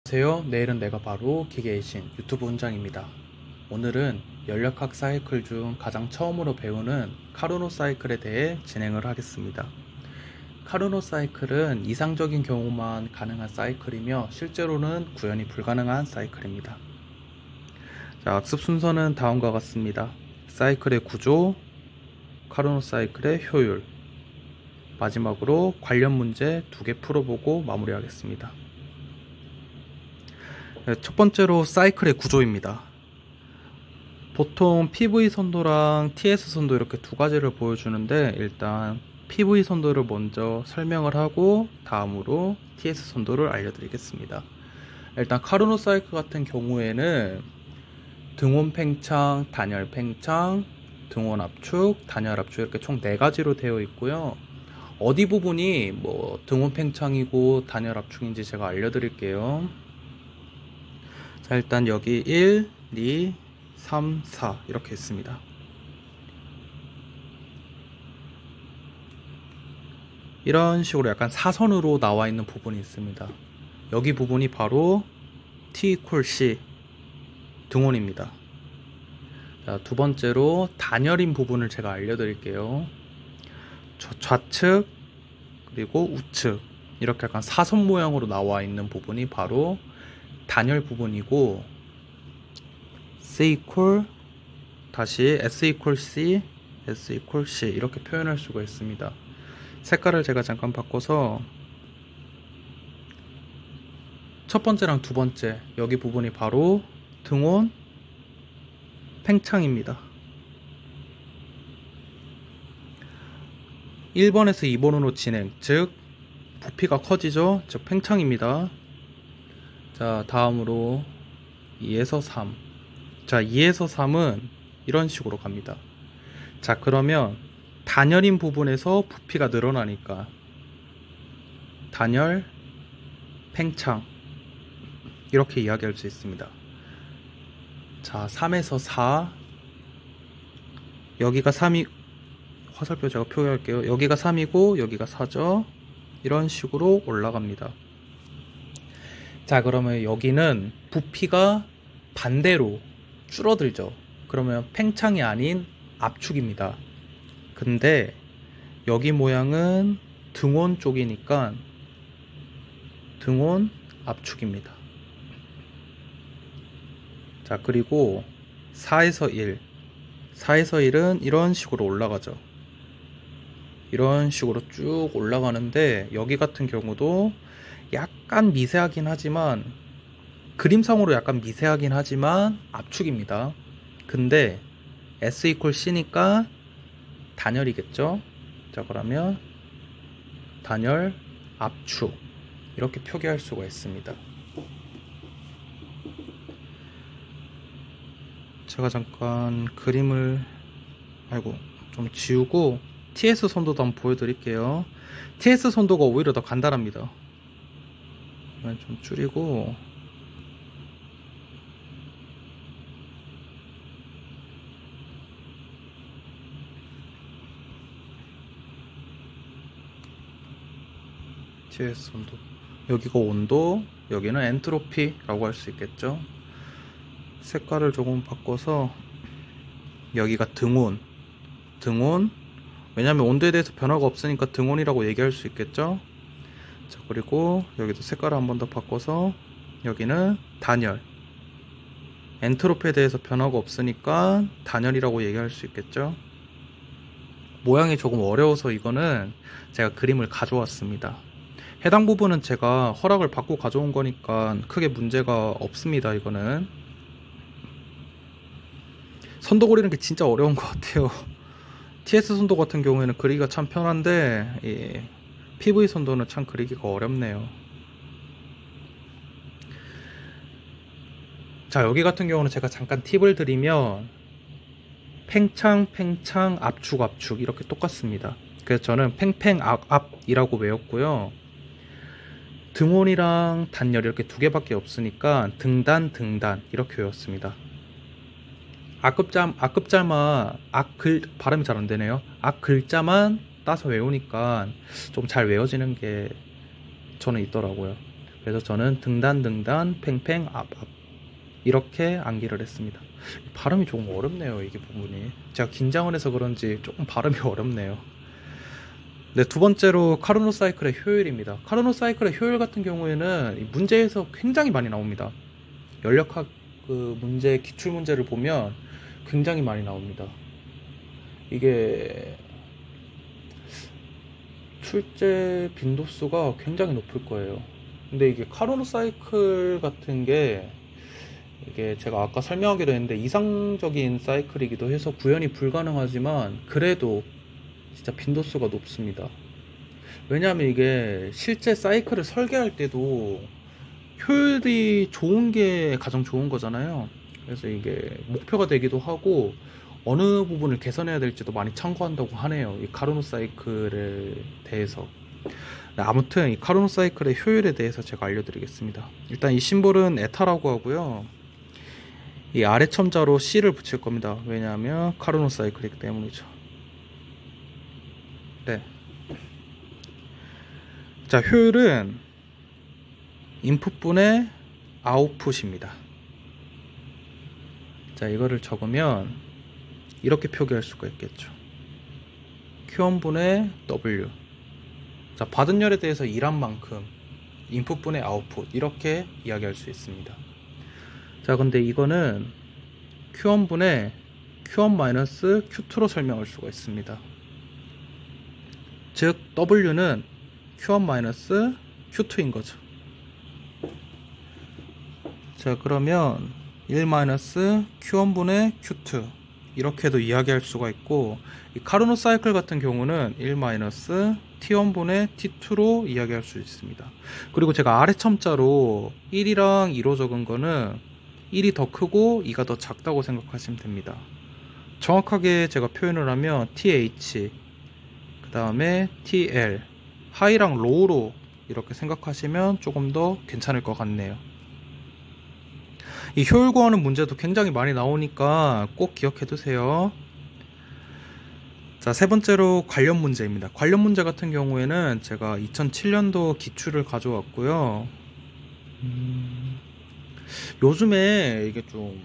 안녕하세요. 내일은 내가 바로 기계의 신 유튜브 훈장입니다. 오늘은 연력학 사이클 중 가장 처음으로 배우는 카르노 사이클에 대해 진행을 하겠습니다. 카르노 사이클은 이상적인 경우만 가능한 사이클이며 실제로는 구현이 불가능한 사이클입니다. 자, 학습 순서는 다음과 같습니다. 사이클의 구조, 카르노 사이클의 효율, 마지막으로 관련 문제 2개 풀어보고 마무리하겠습니다. 첫 번째로 사이클의 구조입니다. 보통 PV 선도랑 TS 선도 이렇게 두 가지를 보여주는데 일단 PV 선도를 먼저 설명을 하고 다음으로 TS 선도를 알려드리겠습니다. 일단 카르노 사이클 같은 경우에는 등원 팽창, 단열 팽창, 등원 압축, 단열 압축 이렇게 총 4가지로 되어 있고요. 어디 부분이 등원 팽창이고 단열 압축인지 제가 알려드릴게요. 자, 일단 여기 1, 2, 3, 4 이렇게 있습니다. 이런 식으로 약간 사선으로 나와 있는 부분이 있습니다. 여기 부분이 바로 T = C 등원입니다. 자, 두 번째로 단열인 부분을 제가 알려드릴게요. 좌측 그리고 우측 이렇게 약간 사선 모양으로 나와 있는 부분이 바로 단열 부분이고 C 다시 S C, S C 이렇게 표현할 수가 있습니다. 색깔을 제가 잠깐 바꿔서 첫 번째랑 두 번째 여기 부분이 바로 등원 팽창입니다. 1번에서 2번으로 진행, 즉 부피가 커지죠. 즉 팽창입니다. 자, 다음으로 2에서 3. 자, 2에서 3은 이런 식으로 갑니다. 자, 그러면 단열인 부분에서 부피가 늘어나니까 단열, 팽창 이렇게 이야기할 수 있습니다. 자, 3에서 4 여기가 3이 화살표 제가 표기할게요. 여기가 3이고 여기가 4죠. 이런 식으로 올라갑니다. 자, 그러면 여기는 부피가 반대로 줄어들죠. 그러면 팽창이 아닌 압축입니다. 근데 여기 모양은 등원 쪽이니까 등원 압축입니다. 자, 그리고 4에서 1 4에서 1은 이런 식으로 올라가죠. 이런 식으로 쭉 올라가는데 여기 같은 경우도 약간 미세하긴 하지만 그림상으로 약간 미세하긴 하지만 압축입니다. 근데 S = C니까 단열이겠죠. 자, 그러면 단열 압축 이렇게 표기할 수가 있습니다. 제가 잠깐 그림을 좀 지우고 TS 선도도 한번 보여드릴게요. TS 선도가 오히려 더 간단합니다. 좀 줄이고 TS 온도 여기가 온도 여기는 엔트로피라고 할 수 있겠죠. 색깔을 조금 바꿔서 여기가 등온 왜냐면 온도에 대해서 변화가 없으니까 등온이라고 얘기할 수 있겠죠. 자, 그리고 여기도 색깔을 한 번 더 바꿔서 여기는 단열 엔트로피에 대해서 변화가 없으니까 단열이라고 얘기할 수 있겠죠. 모양이 조금 어려워서 이거는 제가 그림을 가져왔습니다. 해당 부분은 제가 허락을 받고 가져온 거니까 크게 문제가 없습니다. 이거는 선도 그리는 게 진짜 어려운 것 같아요. TS 선도 같은 경우에는 그리기가 참 편한데 PV 선도는 참 그리기가 어렵네요. 자, 여기 같은 경우는 제가 잠깐 팁을 드리면 팽창, 압축 이렇게 똑같습니다. 그래서 저는 압이라고 외웠고요. 등온이랑 단열 이렇게 2개밖에 없으니까 등단 이렇게 외웠습니다. 발음이 잘 안되네요. 글자만 따서 외우니까 좀 잘 외워지는 게 저는 있더라고요. 그래서 저는 등단 등단 팽팽 앞 이렇게 암기를 했습니다. 발음이 조금 어렵네요, 이게 부분이. 제가 긴장을 해서 그런지 조금 발음이 어렵네요. 네, 두 번째로 카르노 사이클의 효율입니다. 카르노 사이클의 효율 같은 경우에는 이 문제에서 굉장히 많이 나옵니다. 연력학 그 문제, 기출 문제를 보면 굉장히 많이 나옵니다. 이게 출제 빈도수가 굉장히 높을 거예요. 근데 이게 카르노 사이클 같은 게 이게 제가 아까 설명하기도 했는데 이상적인 사이클이기도 해서 구현이 불가능하지만 그래도 진짜 빈도수가 높습니다. 왜냐하면 이게 실제 사이클을 설계할 때도 효율이 좋은 게 가장 좋은 거잖아요. 그래서 이게 목표가 되기도 하고 어느 부분을 개선해야 될지도 많이 참고한다고 하네요, 이 카르노 사이클에 대해서. 네, 아무튼 이 카르노 사이클의 효율에 대해서 제가 알려드리겠습니다. 일단 이 심볼은 에타라고 하고요. 이 아래 첨자로 C를 붙일 겁니다. 왜냐하면 카르노 사이클이기 때문이죠. 네. 자, 효율은 인풋분의 아웃풋입니다. 자, 이거를 적으면 이렇게 표기할 수가 있겠죠. Q1분의 W. 자, 받은 열에 대해서 일한 만큼 인풋분의 아웃풋, 이렇게 이야기할 수 있습니다. 자, 근데 이거는 Q1분의 Q1-Q2로 설명할 수가 있습니다. 즉 W는 Q1-Q2인 거죠. 자, 그러면 1-Q1분의 Q2 이렇게도 이야기할 수가 있고, 이 카르노 사이클 같은 경우는 1-T1분의 T2로 이야기할 수 있습니다. 그리고 제가 아래 첨자로 1이랑 2로 적은 거는 1이 더 크고 2가 더 작다고 생각하시면 됩니다. 정확하게 제가 표현을 하면 TH, 그 다음에 TL, 하이랑 로우로 이렇게 생각하시면 조금 더 괜찮을 것 같네요. 이 효율 구하는 문제도 굉장히 많이 나오니까 꼭 기억해 두세요. 자, 세 번째로 관련 문제입니다. 관련 문제 같은 경우에는 제가 2007년도 기출을 가져왔고요. 요즘에 이게 좀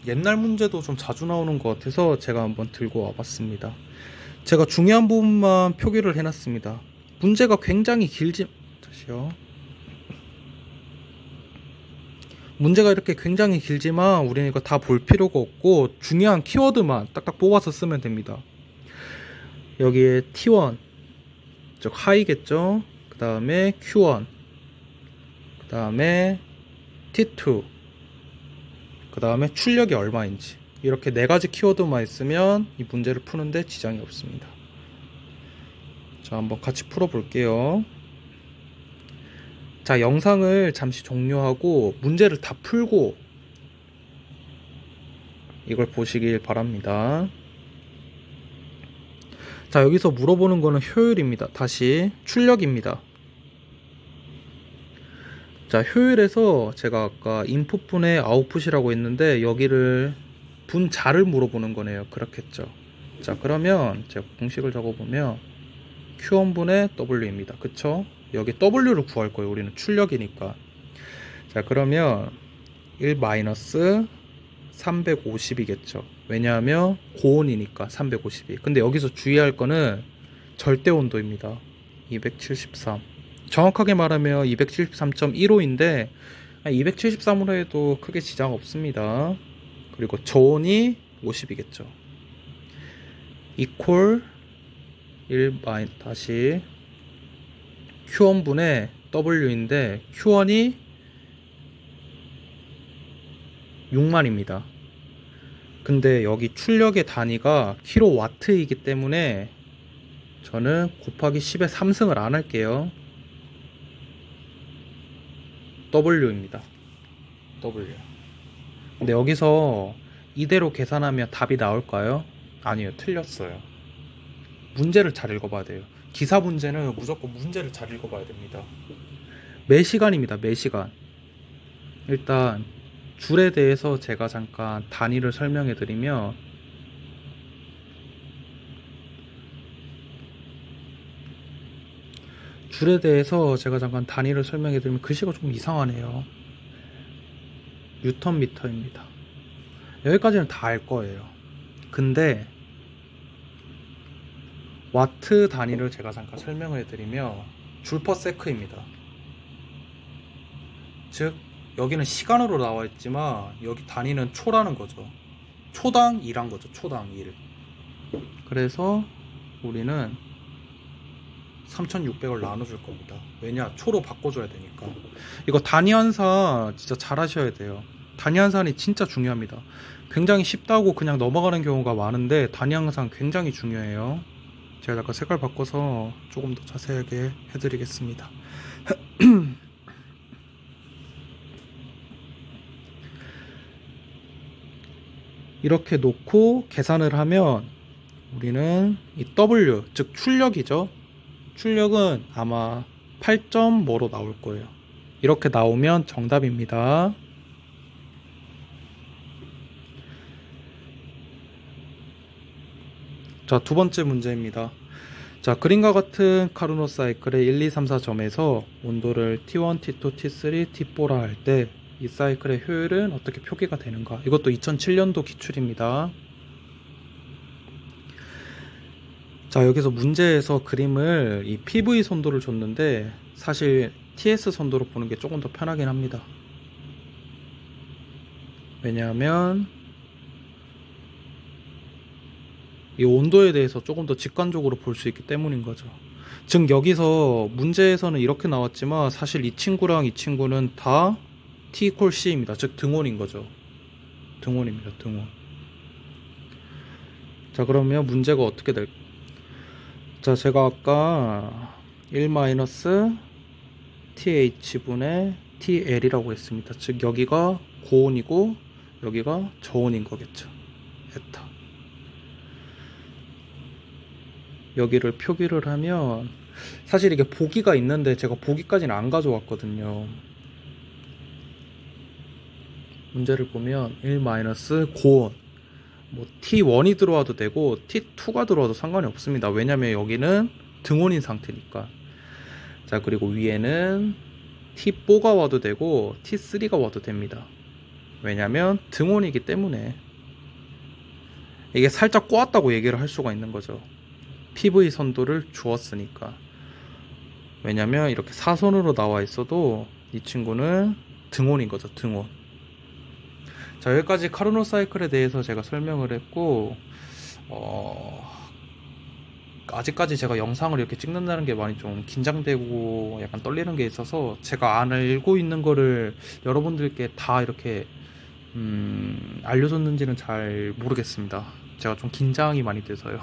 옛날 문제도 좀 자주 나오는 것 같아서 제가 한번 들고 와봤습니다. 제가 중요한 부분만 표기를 해놨습니다. 문제가 굉장히 문제가 이렇게 굉장히 길지만 우리는 이거 다 볼 필요가 없고 중요한 키워드만 딱딱 뽑아서 쓰면 됩니다. 여기에 T1, 즉 하이겠죠. 그 다음에 Q1, 그 다음에 T2, 그 다음에 출력이 얼마인지, 이렇게 네 가지 키워드만 있으면 이 문제를 푸는데 지장이 없습니다. 자, 한번 같이 풀어볼게요. 자, 영상을 잠시 종료하고 문제를 다 풀고 이걸 보시길 바랍니다. 자, 여기서 물어보는 거는 효율입니다. 다시 출력입니다. 자, 효율에서 제가 아까 인풋분의 아웃풋이라고 했는데 여기를 분자를 물어보는 거네요. 그렇겠죠. 자, 그러면 제가 공식을 적어보면 Q1분의 W입니다. 그쵸? 여기 W를 구할 거예요. 우리는 출력이니까. 자, 그러면 1-350이겠죠. 왜냐하면 고온이니까 350이. 근데 여기서 주의할 거는 절대 온도입니다. 273. 정확하게 말하면 273.15인데 273으로 해도 크게 지장 없습니다. 그리고 저온이 50이겠죠. equal 1 다시 Q1분의 W인데 Q1이 6만입니다. 근데 여기 출력의 단위가 킬로와트이기 때문에 저는 곱하기 10의 3승을 안 할게요. W입니다. W. 근데 여기서 이대로 계산하면 답이 나올까요? 아니요, 틀렸어요. 문제를 잘 읽어봐야 돼요. 기사 문제는 무조건 문제를 잘 읽어봐야 됩니다. 매시간입니다. 매시간. 일단 줄에 대해서 제가 잠깐 단위를 설명해 드리면, 줄에 대해서 제가 잠깐 단위를 설명해 드리면 글씨가 좀 이상하네요. 뉴턴 미터입니다. 여기까지는 다 알 거예요. 근데 와트 단위를 제가 잠깐 설명을 해드리면 줄퍼세크입니다. 즉 여기는 시간으로 나와 있지만 여기 단위는 초라는 거죠. 초당 1한 거죠. 초당 1. 그래서 우리는 3600을 나눠줄 겁니다. 왜냐? 초로 바꿔줘야 되니까. 이거 단위 환산 진짜 잘 하셔야 돼요. 단위 환산이 진짜 중요합니다. 굉장히 쉽다고 그냥 넘어가는 경우가 많은데 단위 환산 굉장히 중요해요. 제가 잠깐 색깔 바꿔서 조금 더 자세하게 해드리겠습니다. 이렇게 놓고 계산을 하면 우리는 이 W, 즉 출력이죠. 출력은 아마 8.5로 나올 거예요. 이렇게 나오면 정답입니다. 자, 두 번째 문제입니다. 자, 그림과 같은 카르노 사이클의 1, 2, 3, 4점에서 온도를 T1, T2, T3, T4라 할 때 이 사이클의 효율은 어떻게 표기가 되는가? 이것도 2007년도 기출입니다. 자, 여기서 문제에서 그림을 이 PV 선도를 줬는데 사실 TS 선도로 보는 게 조금 더 편하긴 합니다. 왜냐하면 이 온도에 대해서 조금 더 직관적으로 볼 수 있기 때문인 거죠. 즉 여기서 문제에서는 이렇게 나왔지만 사실 이 친구랑 이 친구는 다 T = C입니다. 즉 등온인 거죠. 등온입니다. 등온. 자, 그러면 문제가 어떻게 될까요? 자, 제가 아까 1-TH분의 TL이라고 했습니다. 즉 여기가 고온이고 여기가 저온인 거겠죠. 에타. 여기를 표기를 하면 사실 이게 보기가 있는데 제가 보기까지는 안 가져왔거든요. 문제를 보면 1- 고온, 뭐 T1이 들어와도 되고 T2가 들어와도 상관이 없습니다. 왜냐면 여기는 등온인 상태니까. 자, 그리고 위에는 T4가 와도 되고 T3가 와도 됩니다. 왜냐면 등온이기 때문에. 이게 살짝 꼬았다고 얘기를 할 수가 있는 거죠. PV 선도를 주었으니까. 왜냐면 이렇게 사선으로 나와 있어도 이 친구는 등온인 거죠. 등온. 자, 여기까지 카르노 사이클에 대해서 제가 설명을 했고 아직까지 제가 영상을 이렇게 찍는다는 게 많이 좀 긴장되고 약간 떨리는 게 있어서 제가 안 알고 있는 거를 여러분들께 다 이렇게 알려줬는지는 잘 모르겠습니다. 제가 좀 긴장이 많이 돼서요.